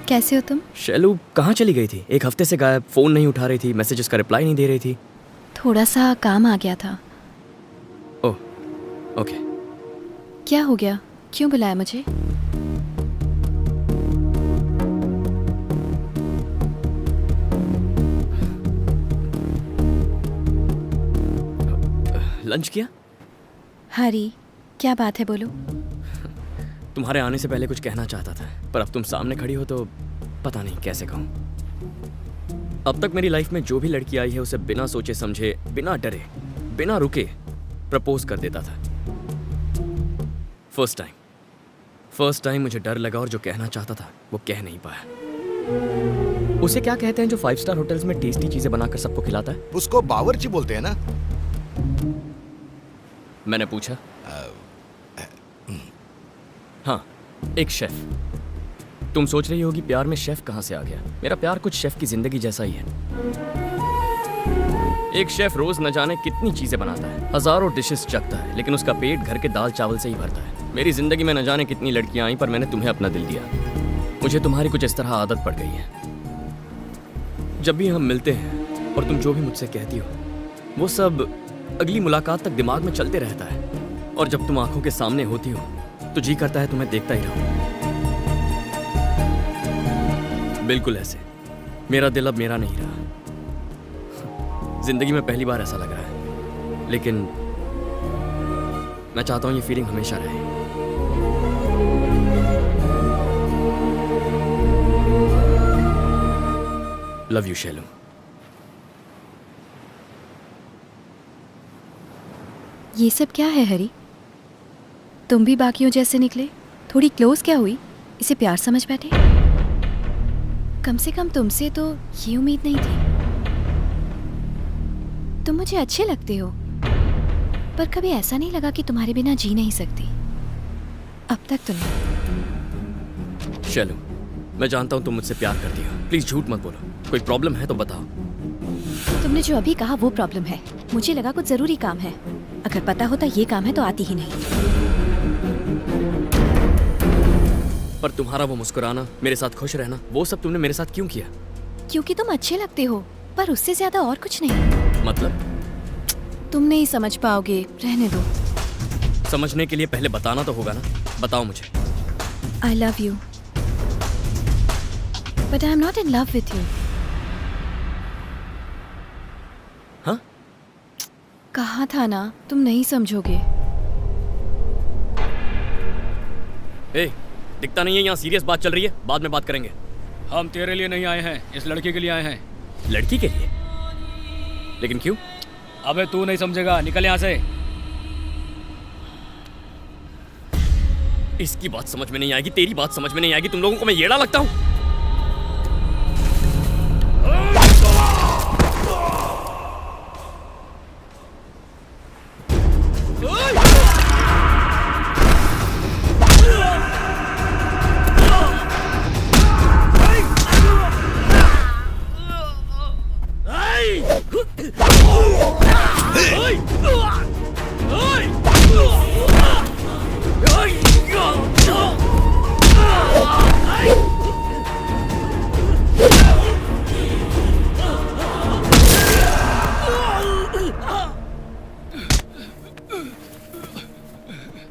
कैसे हो तुम? शैलू कहाँ चली गई थी? एक हफ्ते से गायब, फोन नहीं उठा रही थी, मैसेजेस का रिप्लाई नहीं दे रही थी। थोड़ा सा काम आ गया था। ओह, ओके। क्या हो गया? क्यों बुलाया मुझे? लंच किया? हरी, क्या बात है, बोलो। तुम्हारे आने से पहले कुछ कहना चाहता था, पर अब तुम सामने खड़ी हो तो पता नहीं कैसे कहूँ। अब तक मेरी लाइफ में जो भी लड़की आई है उसे बिना सोचे समझे, बिना डरे, बिना रुके प्रपोज कर देता था। फर्स्ट टाइम मुझे डर लगा और जो कहना चाहता था वो कह नहीं पाया। उसे क्या कहते हैं जो 5 स्टार होटल्स में टेस्टी चीजें बनाकर सबको खिलाता है? उसको बावर्ची बोलते हैं ना। मैंने पूछा। हाँ, एक शेफ। तुम सोच रही होगी प्यार में शेफ कहाँ से आ गया। मेरा प्यार कुछ शेफ की जिंदगी जैसा ही है। एक शेफ रोज न जाने कितनी चीजें बनाता है, हजारों डिशेस चखता है, लेकिन उसका पेट घर के दाल चावल से ही भरता है। मेरी जिंदगी में न जाने कितनी लड़कियां आई, पर मैंने तुम्हें अपना दिल दिया। मुझे तुम्हारी कुछ इस तरह आदत पड़ गई है। जब भी हम मिलते हैं और तुम जो भी मुझसे कहती हो वो सब अगली मुलाकात तक दिमाग में चलते रहता है, और जब तुम आंखों के सामने होती हो तो जी करता है तुम्हें देखता ही रहूं। बिल्कुल ऐसे मेरा दिल अब मेरा नहीं रहा। जिंदगी में पहली बार ऐसा लग रहा है, लेकिन मैं चाहता हूं ये फीलिंग हमेशा रहे। Love you Shailu. ये सब क्या है हरी? तुम भी बाकियों जैसे निकले। थोड़ी क्लोज क्या हुई? इसे प्यार समझ बैठे? कम से कम तुमसे तो ये उम्मीद नहीं थी। तुम मुझे अच्छे लगते हो, पर कभी ऐसा नहीं लगा कि तुम्हारे बिना जी नहीं सकती। अब तक तो नहीं। शैलू, मैं जानता हूं तुम मुझसे प्यार करती हो। प्लीज झूठ मत बोलो। कोई प्रॉब्लम है तो बताओ। तुमने जो अभी कहा वो प्रॉब्लम है। मुझे लगा कुछ जरूरी काम है। अगर पता होता ये काम है तो आती ही नहीं। पर तुम्हारा वो मुस्कुराना, मेरे साथ खुश रहना, वो सब तुमने मेरे साथ क्यों किया? क्योंकि तुम अच्छे लगते हो, पर उससे ज्यादा और कुछ नहीं। मतलब? तुम नहीं समझ पाओगे, रहने दो। समझने के लिए पहले बताना तो होगा ना। बताओ मुझे। I love you, but I am not in love with you. हाँ? कहा था ना, तुम नहीं समझोगे। ए, दिखता नहीं है यहाँ सीरियस बात चल रही है, बाद में बात करेंगे। हम तेरे लिए नहीं आए हैं, इस लड़की के लिए आए हैं। लड़की के लिए? लेकिन क्यों? अबे तू नहीं समझेगा, निकल यहाँ से। इसकी बात समझ में नहीं आएगी, तेरी बात समझ में नहीं आएगी। तुम लोगों को मैं येड़ा लगता हूँ?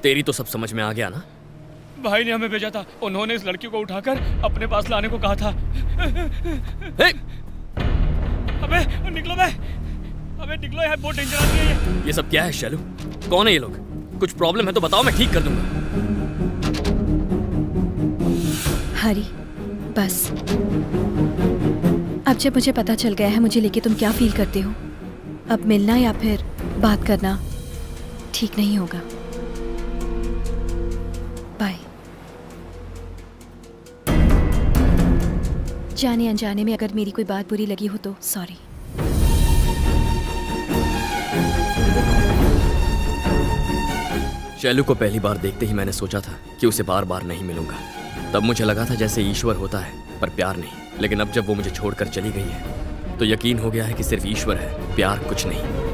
तेरी तो सब समझ में आ गया ना? भाई ने हमें भेजा था, उन्होंने इस लड़की को उठाकर अपने पास लाने को कहा था। अबे निकलो बे, अबे निकलो, यार बहुत डेंजर आदमी है ये सब क्या है शैलू? कौन है ये लोग? कुछ प्रॉब्लम है तो बताओ, मैं ठीक कर दूंगा। हरी, बस। अब जब मुझे पता चल गया है मुझे लेके तुम क्या फील करते हो, अब मिलना या फिर बात करना ठीक नहीं होगा। बाय। जाने अनजाने में अगर मेरी कोई बात बुरी लगी हो तो सॉरी। शैलू को पहली बार देखते ही मैंने सोचा था कि उसे बार बार नहीं मिलूंगा। तब मुझे लगा था जैसे ईश्वर होता है पर प्यार नहीं। लेकिन अब जब वो मुझे छोड़कर चली गई है तो यकीन हो गया है कि सिर्फ ईश्वर है, प्यार कुछ नहीं।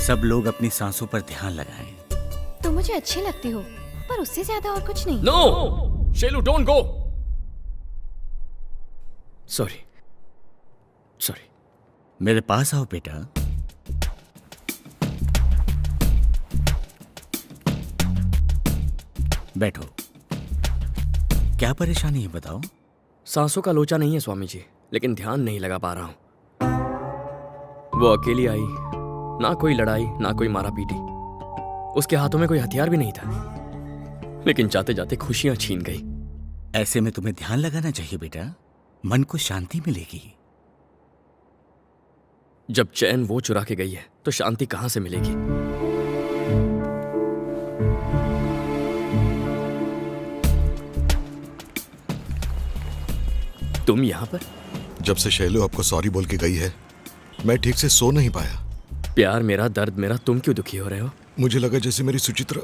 सब लोग अपनी सांसों पर ध्यान लगाएं। तुम मुझे अच्छी लगती हो, पर उससे ज्यादा और कुछ नहीं। No Shailu, don't go. Sorry sorry. मेरे पास आओ बेटा। बैठो। क्या परेशानी है बताओ। सांसों का लोचा नहीं है स्वामी जी, लेकिन ध्यान नहीं लगा पा रहा हूं। वो अकेली आई, ना कोई लड़ाई ना कोई मारा पीटी, उसके हाथों में कोई हथियार भी नहीं था, लेकिन जाते जाते खुशियां छीन गई। ऐसे में तुम्हें ध्यान लगाना चाहिए बेटा, मन को शांति मिलेगी। जब चैन वो चुरा के गई है तो शांति कहां से मिलेगी? तुम यहां पर? जब से शैलू आपको सॉरी बोल के गई है, मैं ठीक से सो नहीं पाया। प्यार मेरा, दर्द मेरा, तुम क्यों दुखी हो रहे हो? मुझे लगा जैसे मेरी सुचित्रा।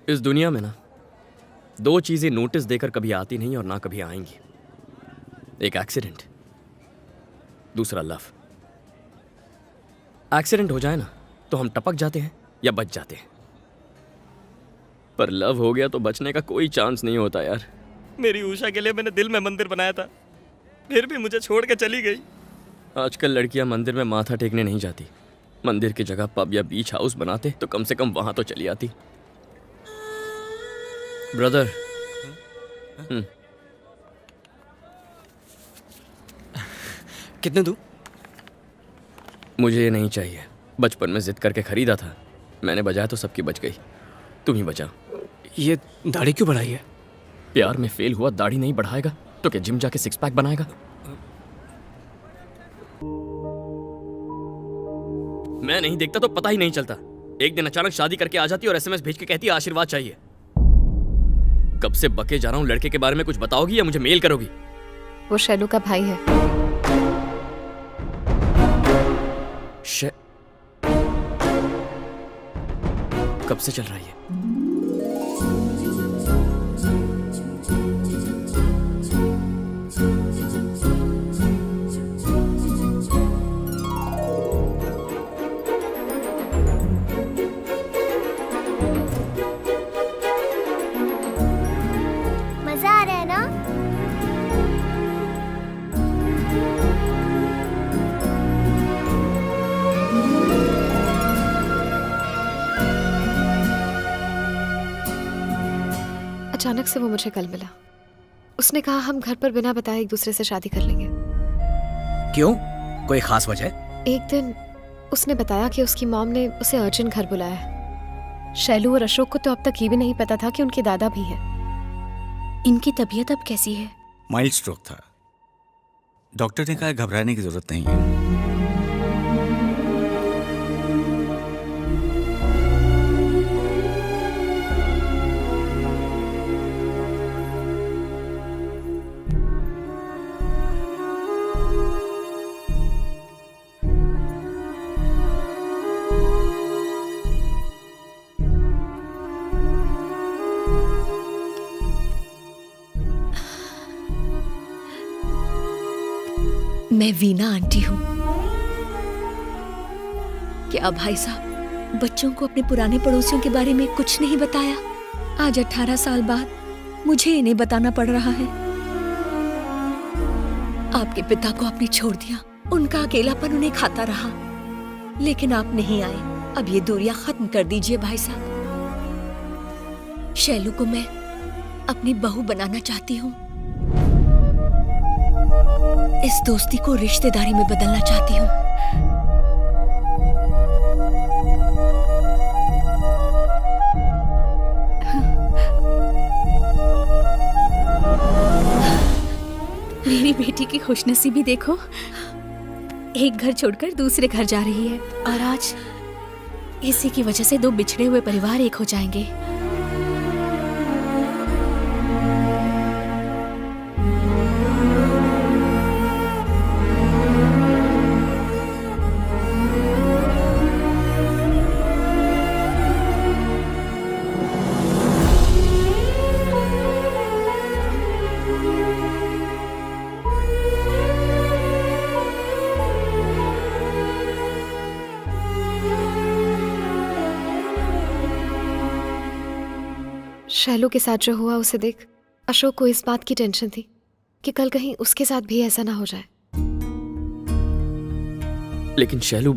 इस दुनिया में ना दो चीजें नोटिस देकर कभी आती नहीं और ना कभी आएंगी। एक एक्सीडेंट, दूसरा लव। एक्सीडेंट हो जाए ना तो हम टपक जाते हैं या बच जाते हैं, पर लव हो गया तो बचने का कोई चांस नहीं होता यार। मेरी उषा के लिए मैंने दिल में मंदिर बनाया था, फिर भी मुझे छोड़ के चली गई। आजकल लड़कियां मंदिर में माथा टेकने नहीं जाती, मंदिर की जगह पब या बीच हाउस बनाते तो कम से कम वहां तो चली आती। ब्रदर, कितने दूं? मुझे ये नहीं चाहिए। बचपन में जिद करके खरीदा था, मैंने बजाया तो सबकी बच गई, तुम ही बचा। ये दाढ़ी क्यों बढ़ाई है? प्यार में फेल हुआ दाढ़ी नहीं बढ़ाएगा तो क्या जिम जाके सिक्स पैक बनाएगा? मैं नहीं देखता तो पता ही नहीं चलता। एक दिन अचानक शादी करके आ जाती और एसएमएस भेज के कहती आशीर्वाद चाहिए। कब से बके जा रहा हूं, लड़के के बारे में कुछ बताओगी या मुझे मेल करोगी? वो शैलू का भाई है। कब से चल रही है? मजा आ रहा है ना? अचानक से वो मुझे कल मिला। उसने कहा हम घर पर बिना बताए एक दूसरे से शादी कर लेंगे। क्यों? कोई खास वजह? एक दिन उसने बताया कि उसकी मॉम ने उसे अर्जेंट घर बुलाया है। शैलू और अशोक को तो अब तक ये भी नहीं पता था कि उनके दादा भी है। इनकी तबीयत अब कैसी है? माइल्ड स्ट्रोक था। डॉक्टर ने कहा घबराने की जरूरत नहीं है। मैं वीना आंटी हूँ। क्या भाई साहब बच्चों को अपने पुराने पड़ोसियों के बारे में कुछ नहीं बताया? आज 18 साल बाद मुझे इन्हें बताना पड़ रहा है। आपके पिता को आपने छोड़ दिया, उनका अकेलापन उन्हें खाता रहा, लेकिन आप नहीं आए। अब ये दूरियां खत्म कर दीजिए भाई साहब। शैलू को मैं अपनी बहू बनाना चाहती हूँ। इस दोस्ती को रिश्तेदारी में बदलना चाहती हूँ। मेरी बेटी की खुशनसीबी देखो, एक घर छोड़कर दूसरे घर जा रही है और आज इसी की वजह से दो बिछड़े हुए परिवार एक हो जाएंगे। शैलू के साथ जो हुआ उसे देख अशोक को इस बात की टेंशन थी कि कल कहीं उसके साथ भी ऐसा ना हो जाए। लेकिन शैलू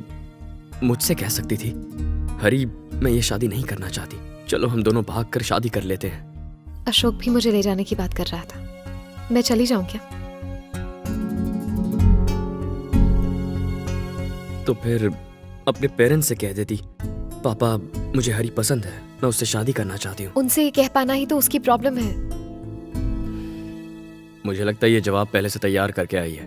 मुझसे कह सकती थी, हरी मैं ये शादी नहीं करना चाहती, चलो हम दोनों भाग कर शादी कर लेते हैं। अशोक भी मुझे ले जाने की बात कर रहा था। मैं चली जाऊं क्या? तो फिर अपने पेरेंट्स से कह देती, पापा मुझे हरी पसंद है, मैं उससे शादी करना चाहती हूँ। उनसे ये कह पाना ही तो उसकी प्रॉब्लम है। मुझे लगता है ये जवाब पहले से तैयार करके आई है।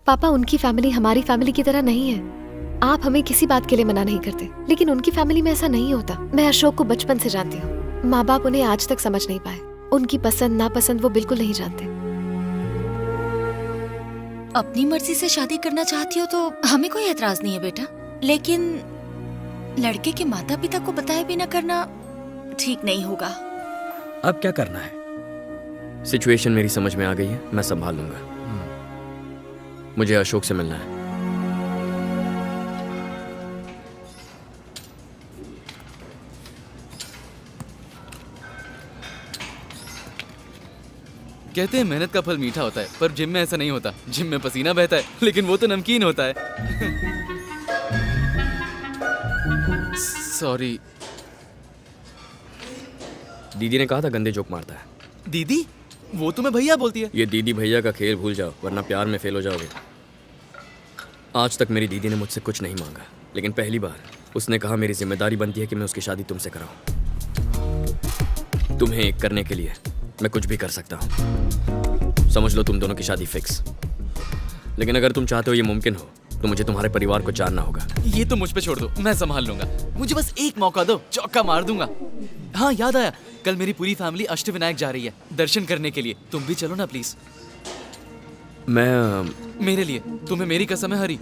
पापा, उनकी फैमिली हमारी फैमिली की तरह नहीं है। आप हमें किसी बात के लिए मना नहीं करते, लेकिन उनकी फैमिली में ऐसा नहीं होता। मैं अशोक को बचपन से जानती हूँ। माँ बाप उन्हें आज तक समझ नहीं पाए। उनकी पसंद नापसंद वो बिल्कुल नहीं जानते। अपनी मर्जी से शादी करना चाहती हो तो हमें कोई एतराज नहीं है बेटा, लेकिन लड़के के माता पिता को बताए बिना करना ठीक नहीं होगा। अब क्या करना है? सिचुएशन मेरी समझ में आ गई है, मैं संभाल लूंगा। मुझे अशोक से मिलना है। कहते हैं मेहनत का फल मीठा होता है, पर जिम में ऐसा नहीं होता। जिम में पसीना बहता है, लेकिन वो तो नमकीन होता है। सॉरी। दीदी ने कहा था गंदे जोक मारता है। दीदी? वो तुम्हें भैया बोलती है। ये दीदी भैया का खेल भूल जाओ, वरना प्यार में फेल हो जाओगे। आज तक मेरी दीदी ने मुझसे कुछ नहीं मांगा, लेकिन पहली बार उसने कहा मेरी जिम्मेदारी बनती है कि मैं उसकी शादी तुमसे कराऊं। तुम्हें एक करने के लिए मैं कुछ भी कर सकता हूं। समझ लो तुम दोनों की शादी फिक्स। लेकिन अगर तुम चाहते हो ये मुमकिन हो तो मुझे तुम्हारे परिवार को जानना होगा। ये तो मुझ पे छोड़ दो, मैं संभाल लूंगा। मुझे बस एक मौका दो, चौका मार दूंगा। हाँ याद आया, कल मेरी पूरी फैमिली अष्टविनायक जा रही है दर्शन करने के लिए। तुम भी चलो ना प्लीज। मैं मेरे लिए, तुम्हें मेरी कसम है हरी।